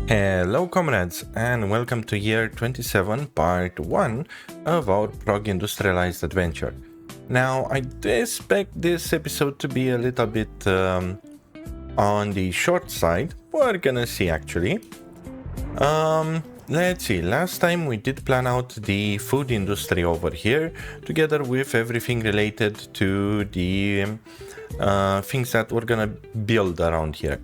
Hello comrades, and welcome to year 27, part 1 of our Prague Industrialized adventure. Now, I do expect this episode to be a little bit on the short side. We're gonna see actually. Let's see, last time we did plan out the food industry over here, together with everything related to the things that we're gonna build around here.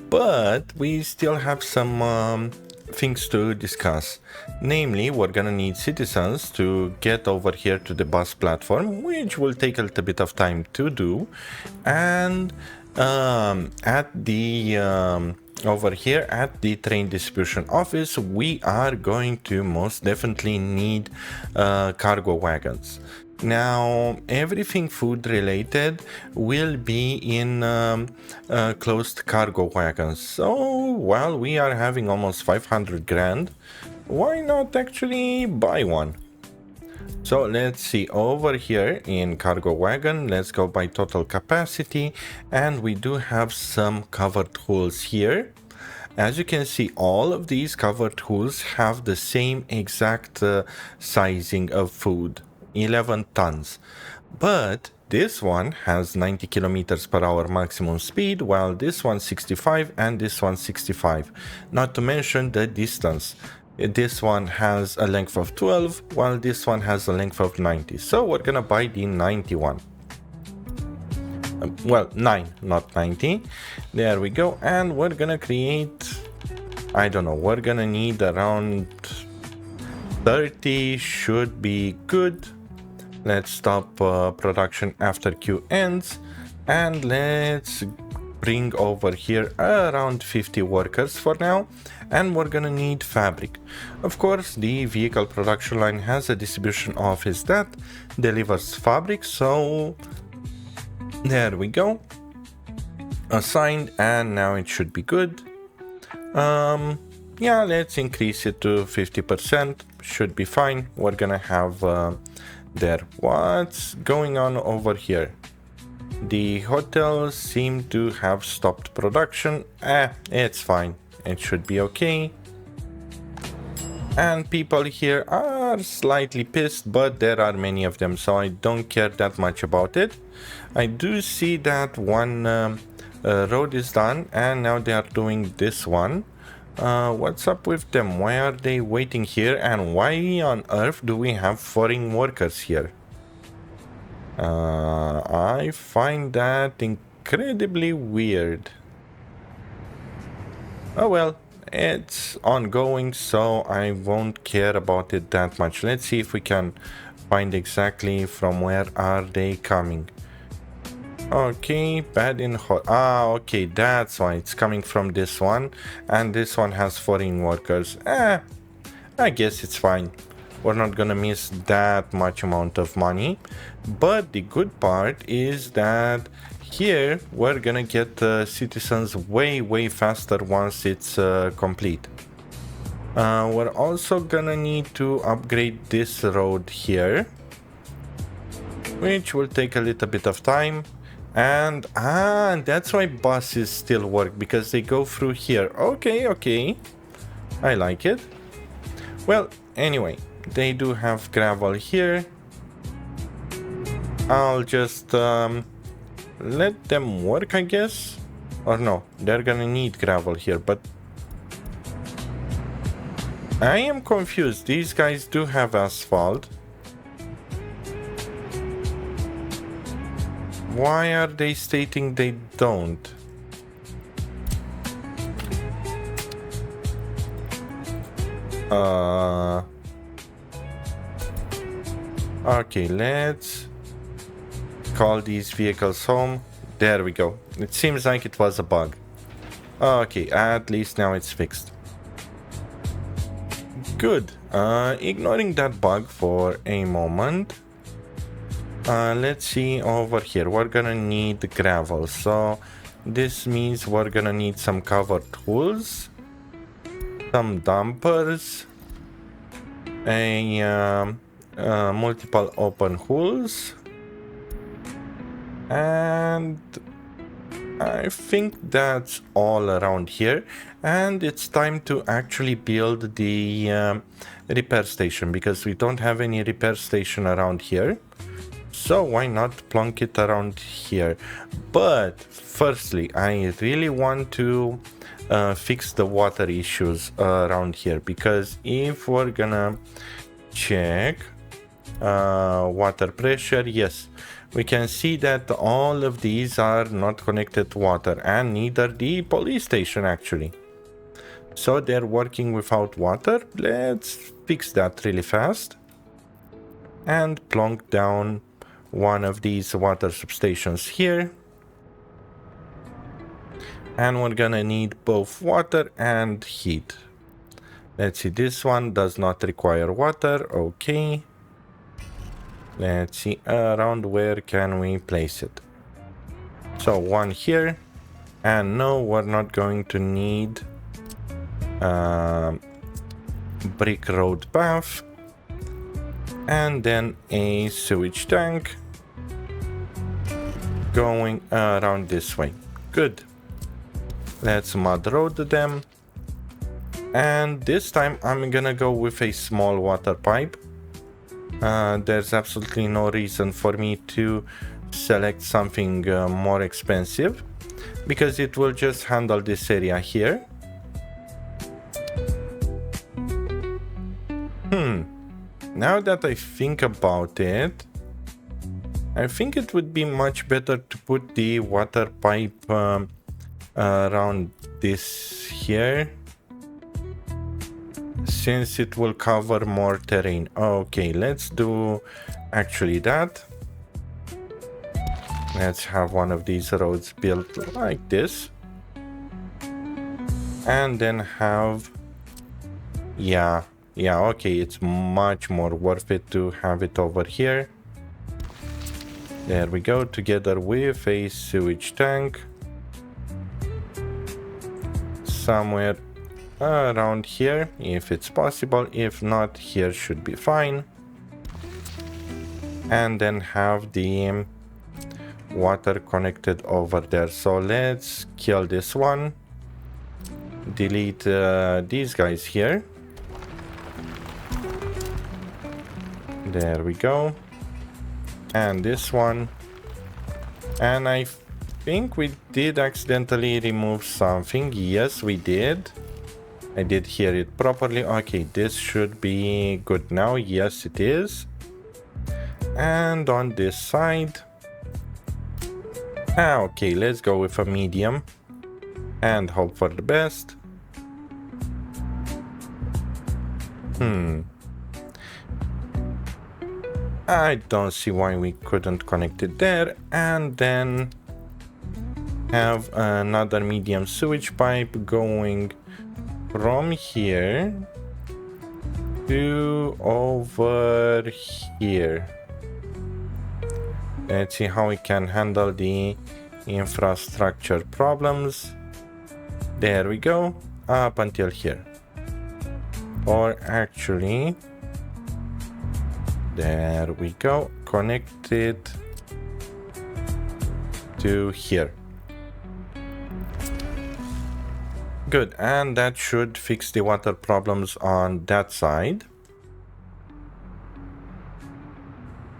But we still have some things to discuss. Namely, we're gonna need citizens to get over here to the bus platform, which will take a little bit of time to do. And at the over here at the train distribution office, we are going to most definitely need cargo wagons. Now, everything food related will be in closed cargo wagons. So, while we are having almost 500 grand, why not actually buy one? So let's see, over here in cargo wagon, let's go by total capacity, and we do have some covered holes here. As you can see, all of these covered holes have the same exact sizing of food, 11 tons. But this one has 90 kilometers per hour maximum speed, while this one 65 and this one 65. Not to mention the distance. This one has a length of 12, while this one has a length of 90. So we're gonna buy the 91. Well, 9, not 90. There we go. And we're gonna create, I don't know, we're gonna need around 30 should be good. Let's stop production after Q ends, and let's bring over here around 50 workers for now, and we're gonna need fabric. Of course, the vehicle production line has a distribution office that delivers fabric, so there we go. Assigned, and now it should be good. Yeah, let's increase it to 50%. Should be fine. We're gonna have there. What's going on over here? The hotels seem to have stopped production. It's fine. It should be okay. And people here are slightly pissed, but there are many of them, so I don't care that much about it. I do see that one road is done, and now they are doing this one. What's up with them? Why are they waiting here, and why on earth do we have foreign workers here? I find that incredibly weird. Oh well, it's ongoing, so I won't care about it that much. Let's see if we can find exactly from where are they coming. Okay, bad in hot. Okay, that's why it's coming from this one, and this one has foreign workers. I guess it's fine. We're not gonna miss that much amount of money. But the good part is that here we're gonna get citizens way faster once it's complete. We're also gonna need to upgrade this road here, which will take a little bit of time. And that's why buses still work, because they go through here. Okay, I like it. Well, anyway, they do have gravel here. I'll just let them work, I guess. Or no, they're gonna need gravel here, but I am confused. These guys do have asphalt. Why are they stating they don't? Okay, let's call these vehicles home. There we go. It seems like it was a bug. Okay, at least now it's fixed. Good. Ignoring that bug for a moment. Let's see over here. We're gonna need gravel, so this means we're gonna need some covered tools, some dumpers, multiple open holes, and I think that's all around here, and it's time to actually build the repair station, because we don't have any repair station around here. So why not plonk it around here? But firstly, I really want to fix the water issues around here, because if we're gonna check water pressure, yes, we can see that all of these are not connected to water, and neither the police station actually. So they're working without water. Let's fix that really fast and plonk down one of these water substations here. And we're gonna need both water and heat. Let's see, this one does not require water. Okay. Let's see around where can we place it. So one here, and no, we're not going to need brick road path, and then a sewage tank going around this way. Good. Let's mud road them, and this time I'm gonna go with a small water pipe. There's absolutely no reason for me to select something more expensive, because it will just handle this area here. Now that I think about it, I think it would be much better to put the water pipe around this here, since it will cover more terrain. Okay, let's do actually that. Let's have one of these roads built like this, and then have, yeah, okay, it's much more worth it to have it over here. There we go, together with a sewage tank somewhere around here, if it's possible. If not, here should be fine. And then have the water connected over there. So let's kill this one, delete these guys here. There we go. And this one. And I think we did accidentally remove something. Yes, we did. I did hear it properly. Okay, this should be good now. Yes, it is. And on this side. Okay, let's go with a medium and hope for the best. I don't see why we couldn't connect it there, and then have another medium sewage pipe going from here to over here. Let's see how we can handle the infrastructure problems. There we go, up until here. Or actually, there we go, connect it to here. Good, and that should fix the water problems on that side.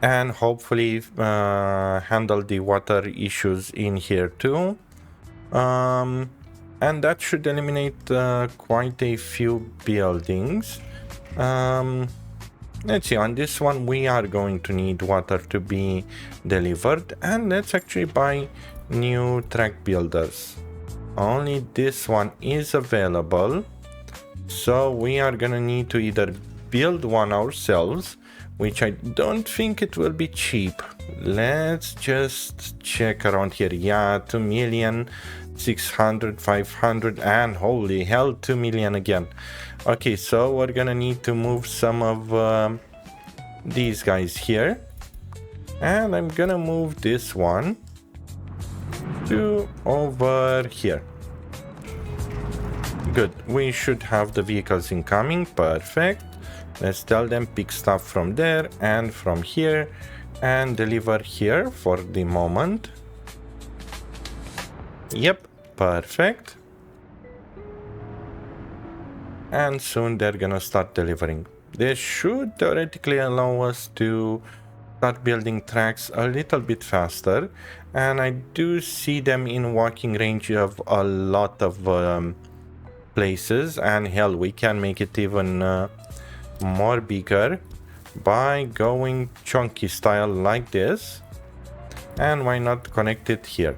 And hopefully handle the water issues in here too. And that should eliminate quite a few buildings. Let's see, on this one we are going to need water to be delivered, and let's actually buy new track builders. Only this one is available, so we are gonna need to either build one ourselves, which I don't think it will be cheap. Let's just check around here. Yeah, 2,600,000, 500, and holy hell, 2 million again. Okay, so we're gonna need to move some of these guys here, and I'm gonna move this one to over here. Good, we should have the vehicles incoming. Perfect. Let's tell them pick stuff from there and from here and deliver here for the moment. Yep, perfect. And soon they're gonna start delivering. This should theoretically allow us to start building tracks a little bit faster, and I do see them in walking range of a lot of places, and hell, we can make it even more bigger by going chunky style like this, and why not connect it here?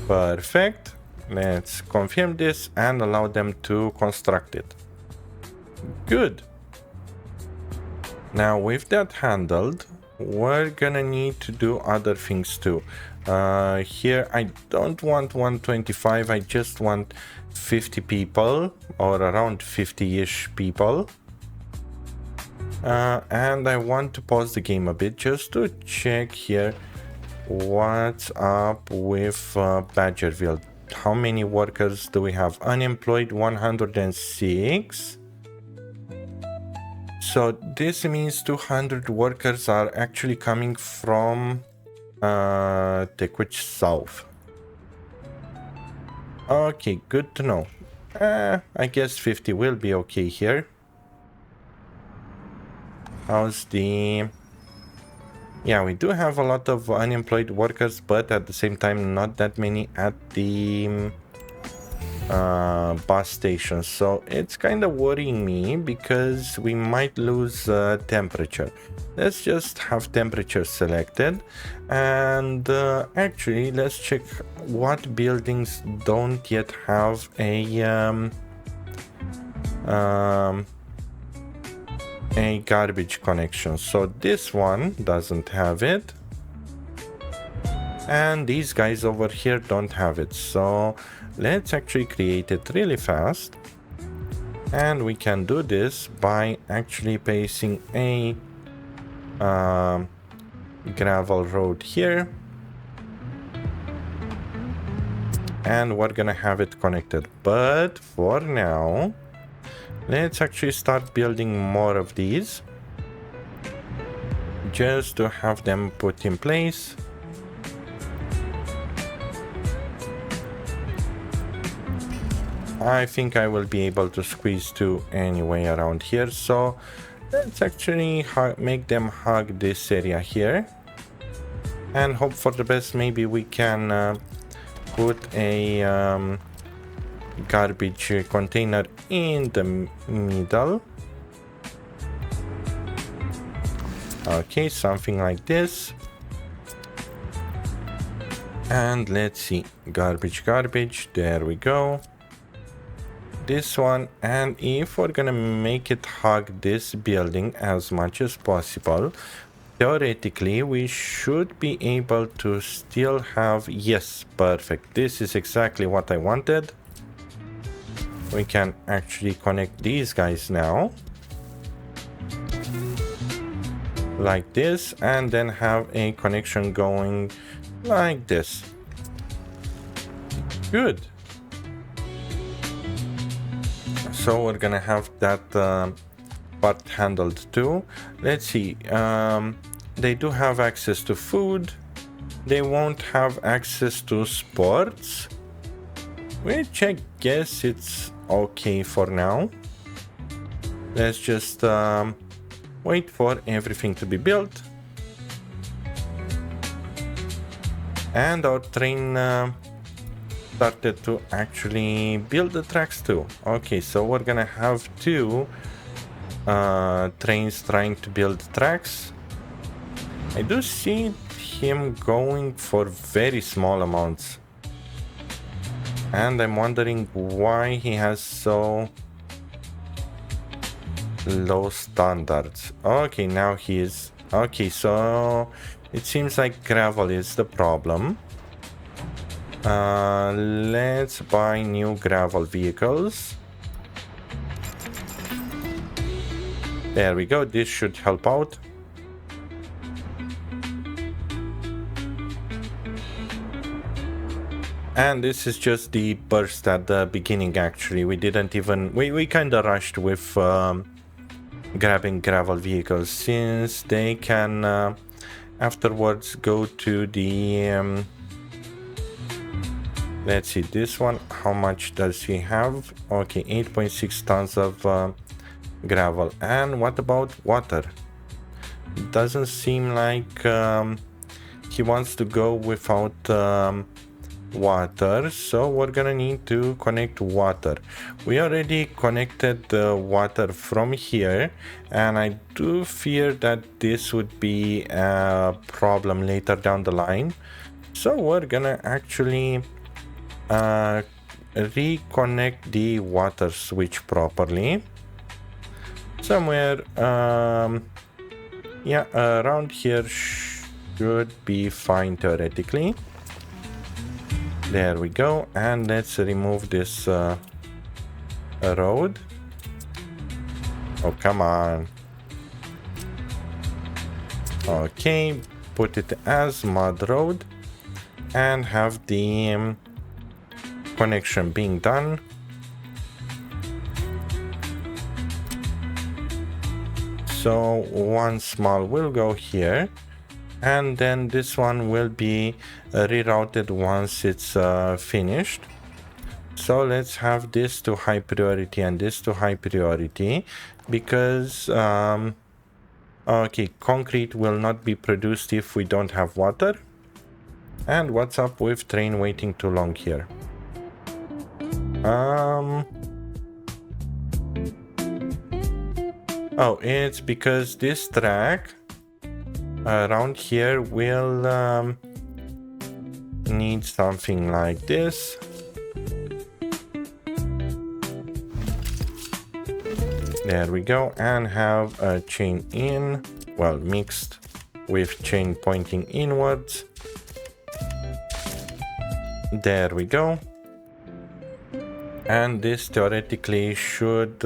Perfect. Let's confirm this and allow them to construct it. Good. Now with that handled, we're gonna need to do other things too. Here I don't want 125, I just want 50 people, or around 50-ish people. And I want to pause the game a bit just to check here what's up with Badgerville. How many workers do we have? Unemployed 106. So this means 200 workers are actually coming from Tequich South. Okay, good to know. I guess 50 will be okay here. How's the... Yeah, we do have a lot of unemployed workers, but at the same time not that many at the bus station. So it's kind of worrying me because we might lose temperature. Let's just have temperature selected, and actually let's check what buildings don't yet have a garbage connection. So this one doesn't have it, and these guys over here don't have it. So let's actually create it really fast, and we can do this by actually placing a gravel road here, and we're gonna have it connected. But for now, let's actually start building more of these just to have them put in place. I think I will be able to squeeze two anyway around here, so let's actually make them hug this area here and hope for the best. Maybe we can put a garbage container in the middle. Okay, something like this. And let's see, garbage, there we go. This one, and if we're gonna make it hug this building as much as possible, theoretically we should be able to still have... Yes, perfect, this is exactly what I wanted. We can actually connect these guys now like this, and then have a connection going like this. Good. So we're gonna have that part handled too. Let's see, they do have access to food. They won't have access to sports, which I guess it's okay for now. Let's just wait for everything to be built. And our train started to actually build the tracks too. Okay, so we're gonna have two trains trying to build tracks. I do see him going for very small amounts, and I'm wondering why he has so low standards. Okay, now he is... Okay, so it seems like gravel is the problem. Let's buy new gravel vehicles. There we go, this should help out. And this is just the burst at the beginning. Actually, we didn't even... We kind of rushed with grabbing gravel vehicles, since they can afterwards go to the Let's see this one. How much does he have? Okay, 8.6 tons of gravel. And what about water? It doesn't seem like he wants to go without water, so we're gonna need to connect water. We already connected the water from here, and I do fear that this would be a problem later down the line, so we're gonna actually reconnect the water switch properly somewhere. Yeah, around here should be fine theoretically. There we go, and let's remove this road. Oh, come on. Okay, put it as mud road and have the connection being done. So one small will go here, and then this one will be rerouted once it's finished. So let's have this to high priority and this to high priority, because okay, concrete will not be produced if we don't have water. And what's up with train waiting too long here? Oh, it's because this track around here will need something like this. There we go, and have a chain in, well, mixed with chain pointing inwards. There we go. And this theoretically should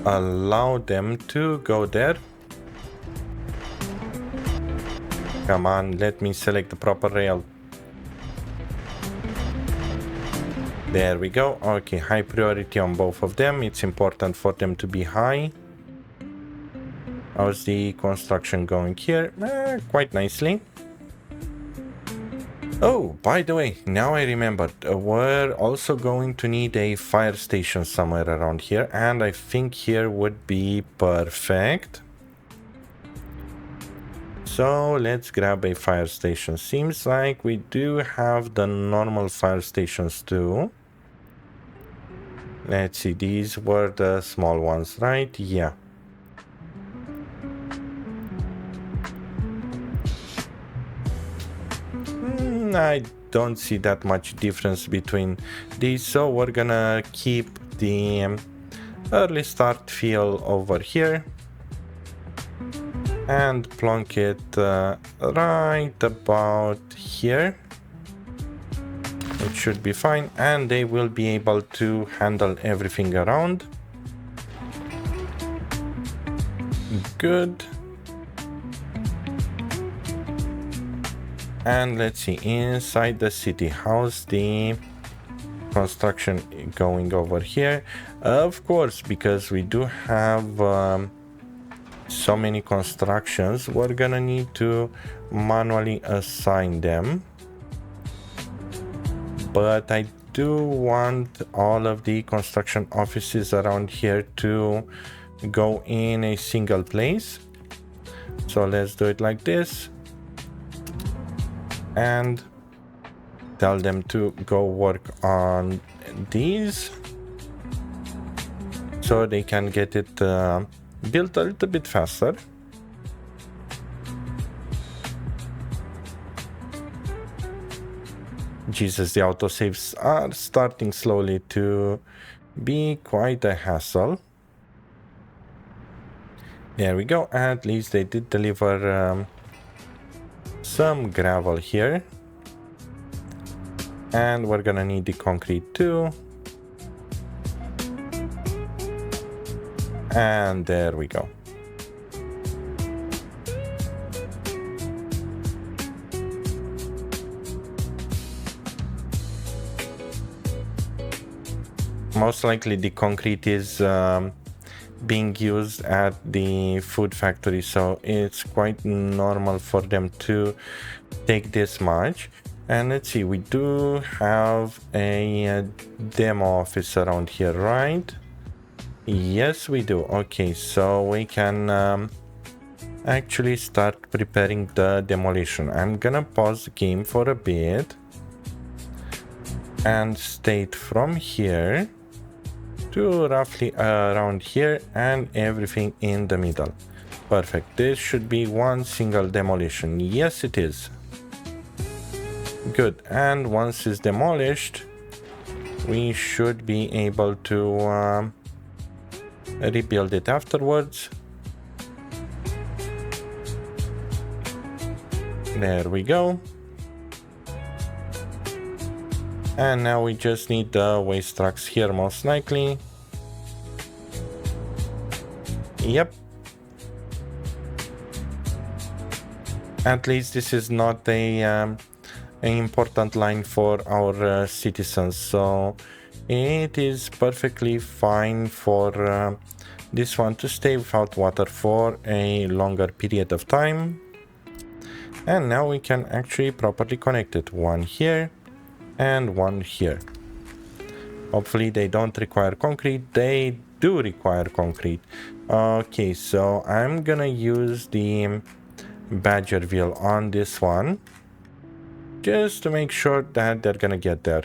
allow them to go there. Come on, let me select the proper rail. There we go. Okay, high priority on both of them. It's important for them to be high. How's the construction going here? Quite nicely. Oh, by the way, now I remembered, we're also going to need a fire station somewhere around here, and I think here would be perfect. So let's grab a fire station. Seems like we do have the normal fire stations too. Let's see, these were the small ones, right? Yeah. I don't see that much difference between these, so we're gonna keep the early start feel over here and plonk it right about here. It should be fine, and they will be able to handle everything around. Good. And let's see, inside the city, how's the construction going over here? Of course, because we do have so many constructions, we're gonna need to manually assign them. But I do want all of the construction offices around here to go in a single place. So let's do it like this. And tell them to go work on these so they can get it built a little bit faster. Jesus, the autosaves are starting slowly to be quite a hassle. There we go. At least they did deliver some gravel here, and we're gonna need the concrete too. And there we go. Most likely the concrete is being used at the food factory, so it's quite normal for them to take this much. And let's see, we do have a demo office around here, right? Yes, we do. Okay, so we can actually start preparing the demolition. I'm gonna pause the game for a bit and state from here to roughly around here and everything in the middle. Perfect. This should be one single demolition. Yes, it is. Good. And once it's demolished, we should be able to rebuild it afterwards. There we go. And now we just need the waste trucks here, most likely. Yep. At least this is not an important line for our citizens, so it is perfectly fine for this one to stay without water for a longer period of time. And now we can actually properly connect it. One here and one here. Hopefully they don't require concrete. They do require concrete. Okay, so I'm gonna use the badger wheel on this one just to make sure that they're gonna get there.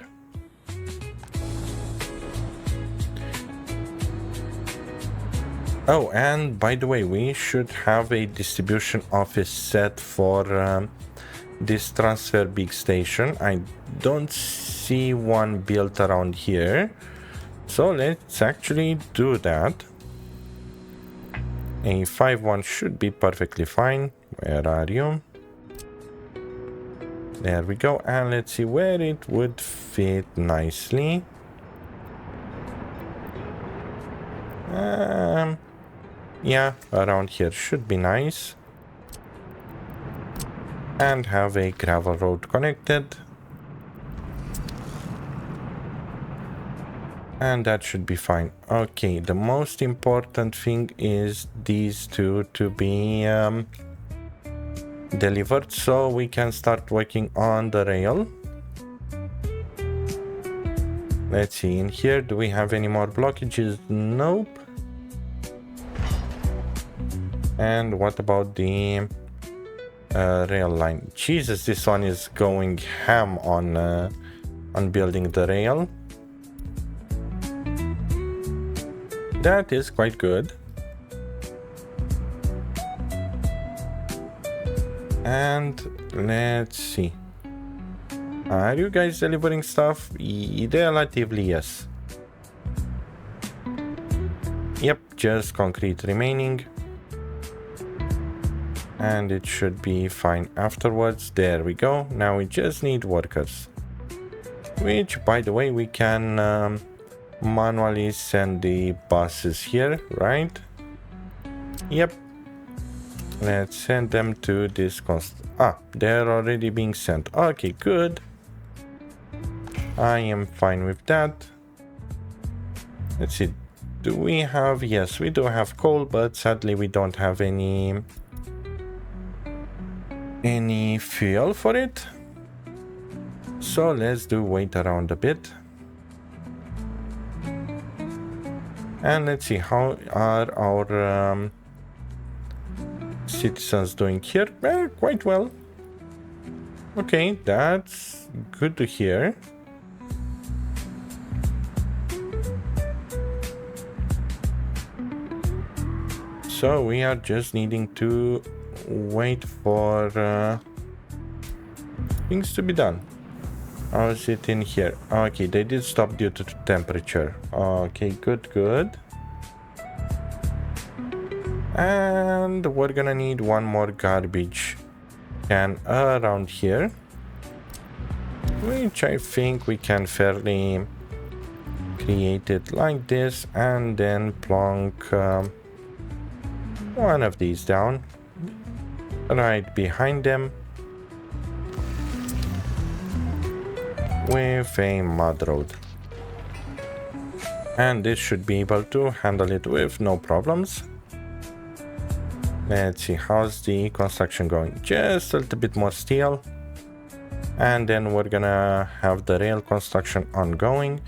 Oh, and by the way, we should have a distribution office set for this transfer big station. I don't see one built around here, so let's actually do that. A 5-1 should be perfectly fine. Where are you? There we go, and let's see where it would fit nicely. Yeah, around here should be nice. And have a gravel road connected. And that should be fine. Okay, the most important thing is these two to be delivered, so we can start working on the rail. Let's see, in here, do we have any more blockages? Nope. And what about the rail line? Jesus, this one is going ham on building the rail. That is quite good. And let's see. Are you guys delivering stuff? Relatively, yes. Yep, just concrete remaining. And it should be fine afterwards. There we go. Now we just need workers. Which, by the way, we can manually send the buses here, right? Yep. Let's send them to this they're already being sent. Okay, good. I am fine with that. Let's see. Do we have... Yes, we do have coal, but sadly we don't have any fuel for it. So let's wait around a bit. And let's see, how are our citizens doing here? Well, quite well. Okay, that's good to hear. So we are just needing to wait for things to be done. How is it in here? Okay, they did stop due to temperature. Okay, good. And we're gonna need one more garbage can around here, which I think we can fairly create it like this, and then plonk one of these down right behind them with a mud road. And this should be able to handle it with no problems. Let's see, how's the construction going? Just a little bit more steel. And then we're gonna have the rail construction ongoing.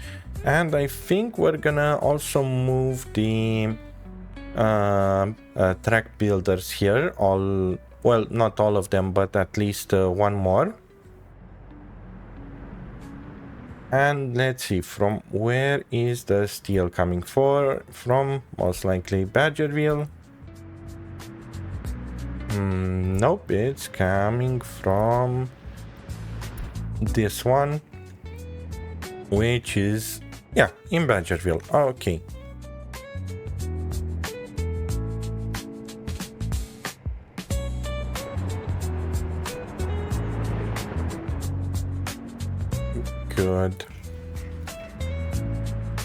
And I think we're gonna also move the track builders here. Well, not all of them, but at least one more. And let's see, from where is the steel coming from? Most likely Badgerville. Nope, it's coming from this one, which is, yeah, in Badgerville. Okay. Good.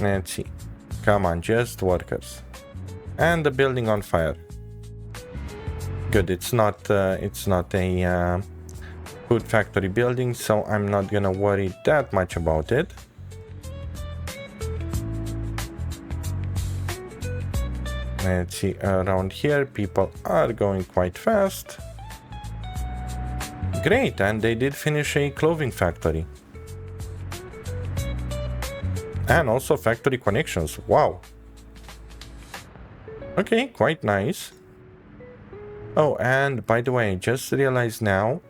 Let's see. Come on, just workers. And the building on fire. Good. It's not a food factory building, so I'm not gonna worry that much about it. Let's see. Around here, people are going quite fast. Great, and they did finish a clothing factory. And also factory connections. Wow. Okay, quite nice. Oh, and by the way, just realized now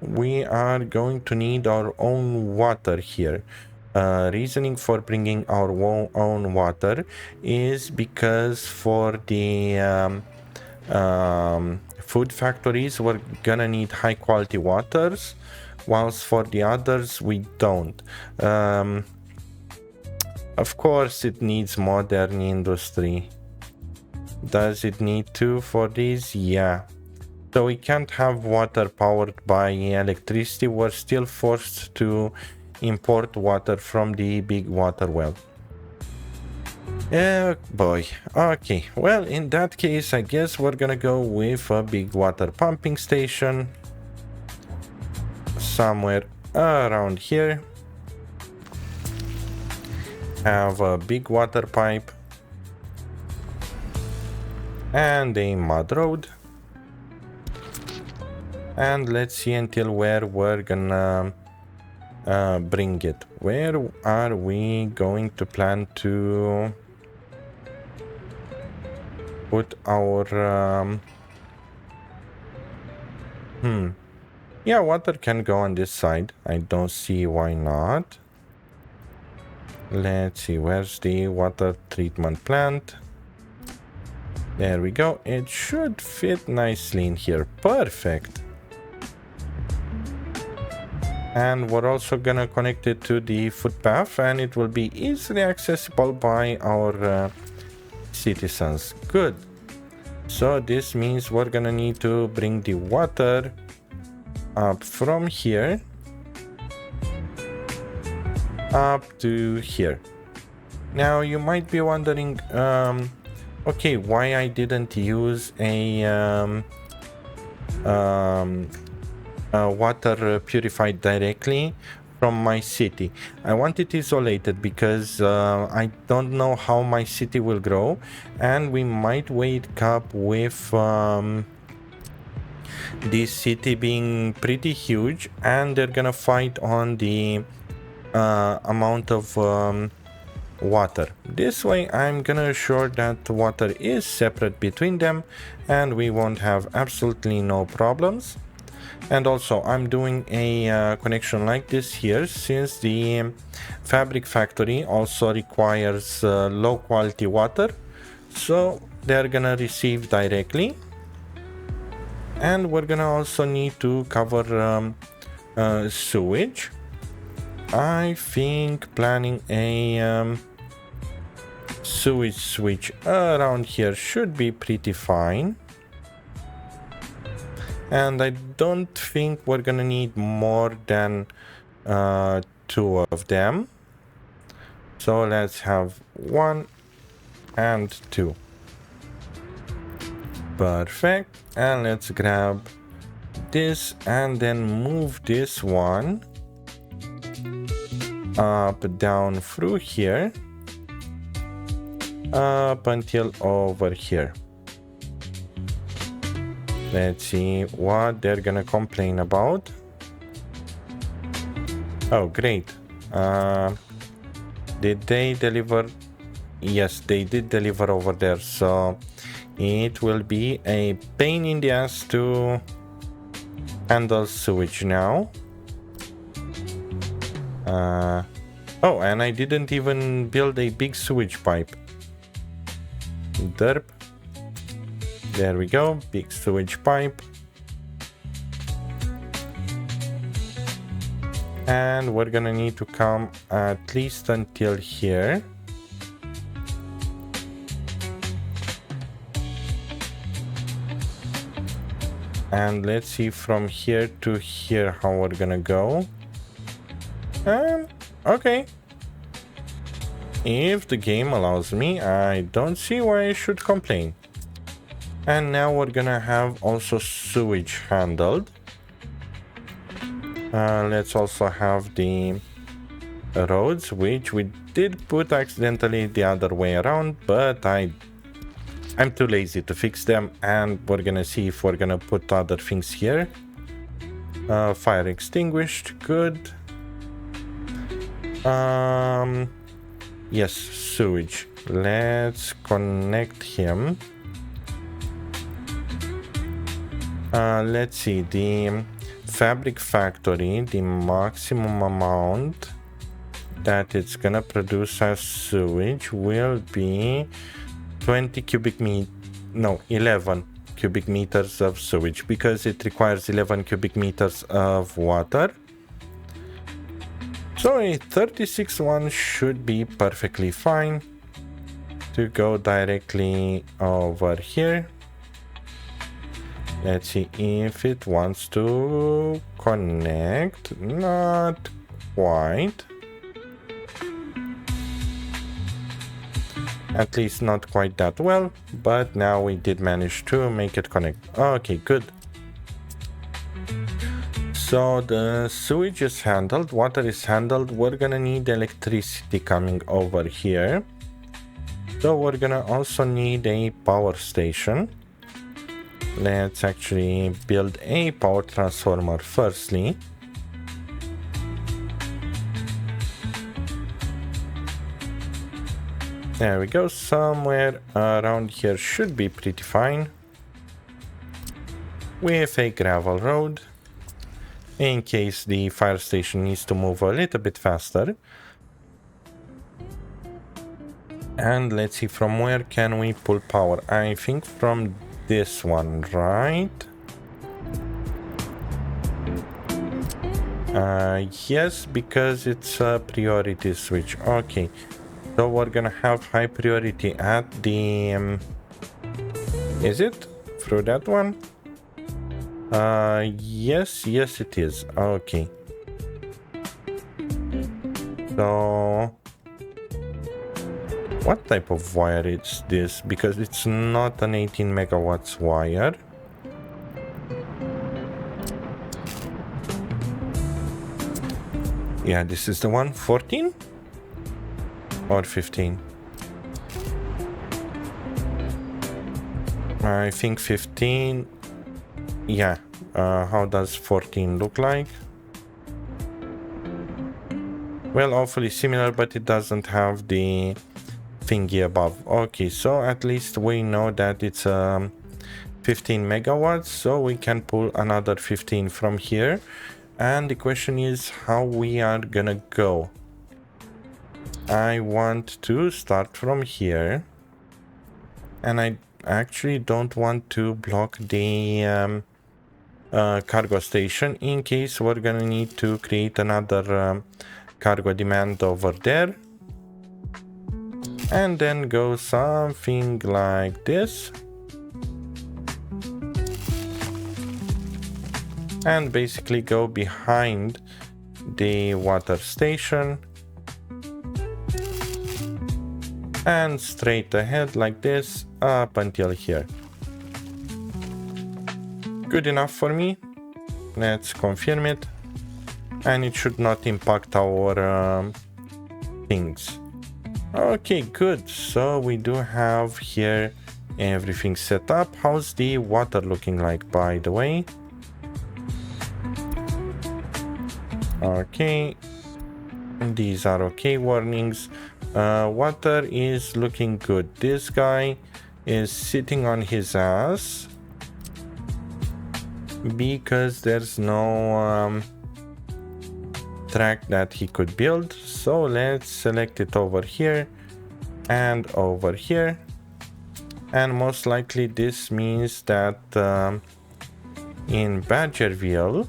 we are going to need our own water here. Reasoning for bringing our own water is because for the food factories we're gonna need high quality waters, whilst for the others we don't. Of course it needs modern industry. Does it need to for this? Yeah. So we can't have water powered by electricity. We're still forced to import water from the big water well. Oh boy. Okay. Well, in that case, I guess we're gonna go with a big water pumping station. Somewhere around here. Have a big water pipe. And a mud road. And let's see until where we're gonna bring it. Where are we going to plan to put our yeah, water can go on this side. I don't see why not. Let's see, where's the water treatment plant? There we go. It should fit nicely in here. Perfect. And we're also gonna connect it to the footpath, and it will be easily accessible by our citizens. Good. So this means we're gonna need to bring the water up from here up to here. Now you might be wondering, okay, why I didn't use a water purified directly from my city. I want it isolated because I don't know how my city will grow, and we might wake up with this city being pretty huge, and they're gonna fight on the amount of water. This way I'm gonna assure that water is separate between them and we won't have absolutely no problems. And also I'm doing a connection like this here, since the fabric factory also requires low quality water, so they're gonna receive directly. And we're gonna also need to cover sewage. I think planning a sewage switch around here should be pretty fine. And I don't think we're gonna need more than 2 of them. So let's have 1 and 2. Perfect. And let's grab this and then move this one up, down through here, up until over here. Let's see what they're gonna complain about. Oh, great. Did they deliver? Yes, they did deliver over there, so it will be a pain in the ass to handle sewage now. Oh, and I didn't even build a big sewage pipe. Derp. There we go, big sewage pipe. And we're gonna need to come at least until here. And let's see from here to here how we're gonna go. Okay. If the game allows me, I don't see why I should complain. And now we're gonna have also sewage handled. Let's also have the roads, which we did put accidentally the other way around, but I'm too lazy to fix them, and we're gonna see if we're gonna put other things here. Fire extinguished, good. Yes, sewage. Let's connect him. Let's see, the fabric factory, the maximum amount that it's gonna produce as sewage will be 11 cubic meters of sewage, because it requires 11 cubic meters of water. So a 36 one should be perfectly fine to go directly over here. Let's see if it wants to connect. Not quite. At least not quite that well, but now we did manage to make it connect. Okay, good. So the sewage is handled, water is handled. We're gonna need electricity coming over here. So we're gonna also need a power station. Let's actually build a power transformer firstly. There we go, somewhere around here should be pretty fine. With a gravel road, in case the fire station needs to move a little bit faster. And let's see, from where can we pull power? I think from this one, right? Yes, because it's a priority switch. Okay, so we're gonna have high priority at the... is it? Through that one? Yes, it is. Okay. So... what type of wire is this? Because it's not an 18 megawatts wire. Yeah, this is the one. 14? Or 15? I think 15. Yeah. How does 14 look like? Well, awfully similar, but it doesn't have the thingy above. Okay, so at least we know that it's 15 megawatts, so we can pull another 15 from here. And the question is how we are gonna go. I want to start from here, and I actually don't want to block the cargo station in case we're gonna need to create another cargo demand over there. And then go something like this. And basically go behind the water station. And straight ahead like this up until here. Good enough for me. Let's confirm it. And it should not impact our things. Okay, good. So we do have here everything set up. How's the water looking like, by the way? Okay, These are okay warnings. Water is looking good. This guy is sitting on his ass because there's no track that he could build. So let's select it over here and over here. And most likely this means that in Badgerville,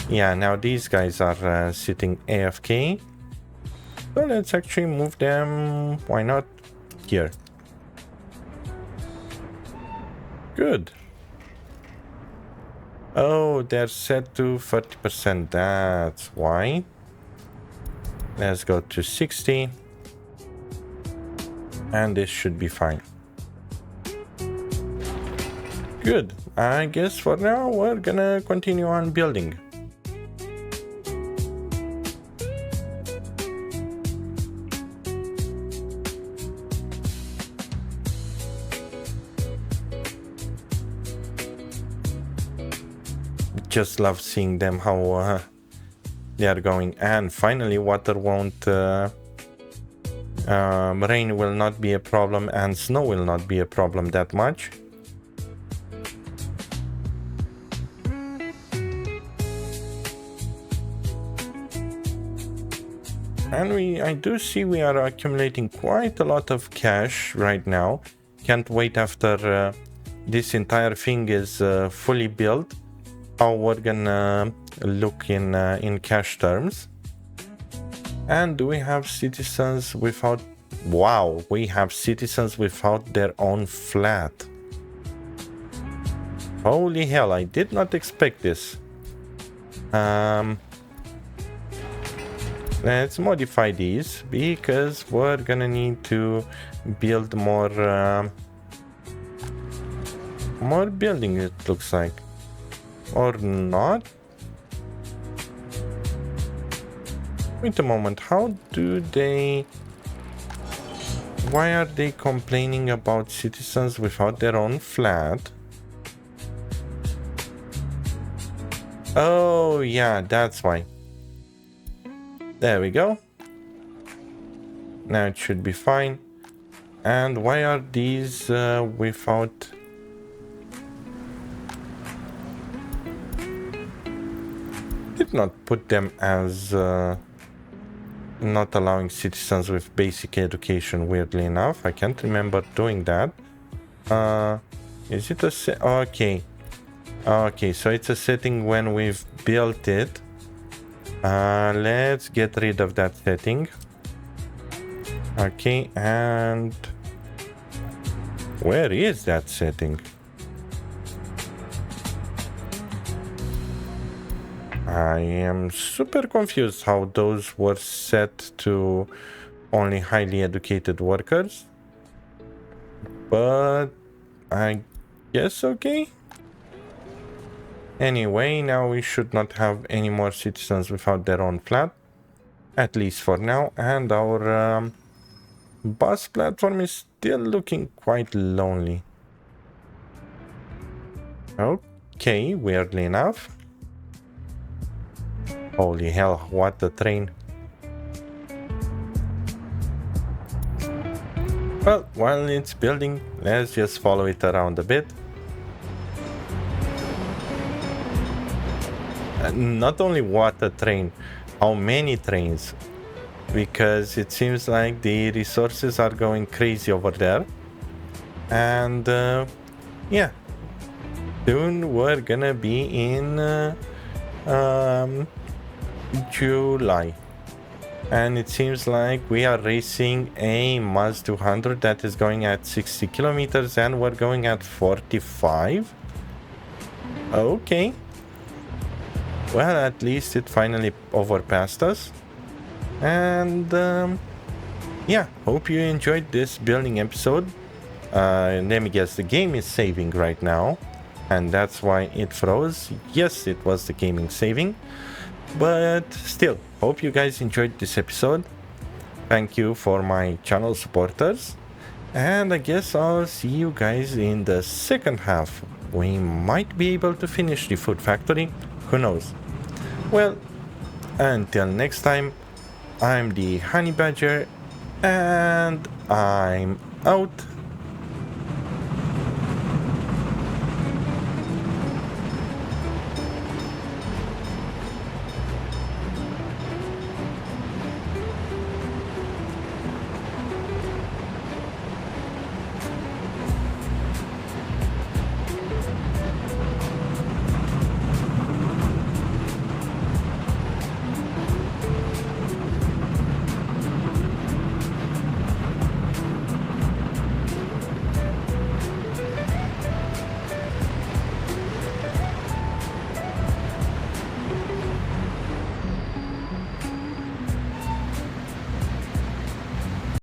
yeah, now these guys are sitting AFK. So let's actually move them, why not, here. Good. Oh, they're set to 30%, that's why. Let's go to 60. And this should be fine. Good. I guess for now we're gonna continue on building. Just love seeing them how they are going. And finally water won't rain will not be a problem and snow will not be a problem that much. And I do see we are accumulating quite a lot of cash right now. Can't wait after this entire thing is fully built, how we're gonna look in cash terms. And do we have citizens without... Wow, we have citizens without their own flat. Holy hell, I did not expect this. Let's modify these because we're gonna need to build more building, it looks like. Or not? Wait a moment, how do they... Why are they complaining about citizens without their own flat? Oh yeah, that's why. There we go. Now it should be fine. And why are these without... Did not put them as not allowing citizens with basic education, weirdly enough. I can't remember doing that. Is it a okay. Okay, so it's a setting when we've built it. Let's get rid of that setting. Okay, and where is that setting? I am super confused how those were set to only highly educated workers. But I guess okay. Anyway, now we should not have any more citizens without their own flat. At least for now. And our bus platform is still looking quite lonely. Okay, weirdly enough. Holy hell, what a train. Well, while it's building, let's just follow it around a bit. Not only what a train, how many trains, because it seems like the resources are going crazy over there. And yeah, soon we're gonna be in July, and it seems like we are racing a Maz 200 that is going at 60 kilometers and we're going at 45. Okay. Well, at least it finally overpassed us. And yeah, hope you enjoyed this building episode. Let me guess, the game is saving right now, and that's why it froze. Yes, it was the gaming saving, but still, hope you guys enjoyed this episode. Thank you for my channel supporters, and I guess I'll see you guys in the second half. We might be able to finish the food factory, who knows. Well, Until next time, I'm the Honey Badger, and I'm out.